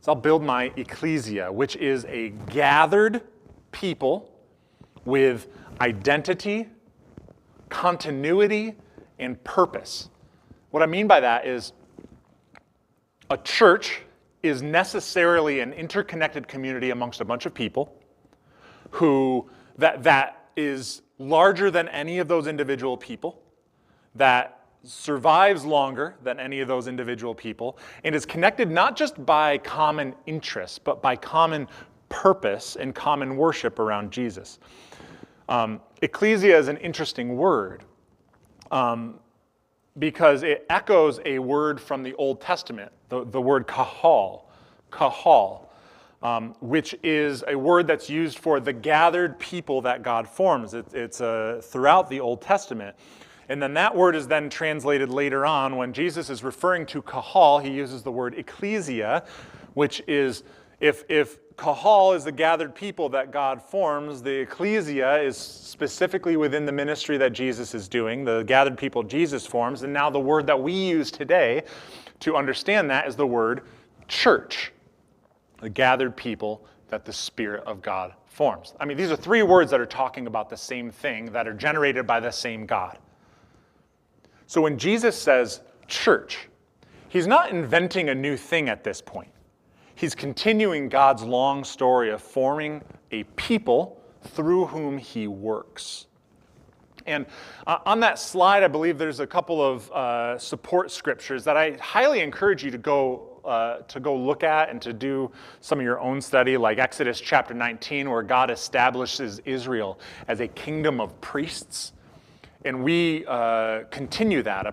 So I'll build my ecclesia, which is a gathered people with identity, continuity, and purpose. What I mean by that is a church is necessarily an interconnected community amongst a bunch of people who that is larger than any of those individual people, that survives longer than any of those individual people, and is connected not just by common interests, but by common purpose and common worship around Jesus. Ecclesia is an interesting word because it echoes a word from the Old Testament, the word kahal, which is a word that's used for the gathered people that God forms. It's throughout the Old Testament. And then that word is then translated later on. When Jesus is referring to kahal, he uses the word ecclesia, which is, if kahal is the gathered people that God forms, the ecclesia is specifically within the ministry that Jesus is doing, the gathered people Jesus forms. And now the word that we use today to understand that is the word church, the gathered people that the Spirit of God forms. I mean, these are three words that are talking about the same thing, that are generated by the same God. So when Jesus says church, he's not inventing a new thing at this point. He's continuing God's long story of forming a people through whom he works. And on that slide, I believe there's a couple of support scriptures that I highly encourage you to go look at and to do some of your own study, like Exodus chapter 19, where God establishes Israel as a kingdom of priests. And we continue that.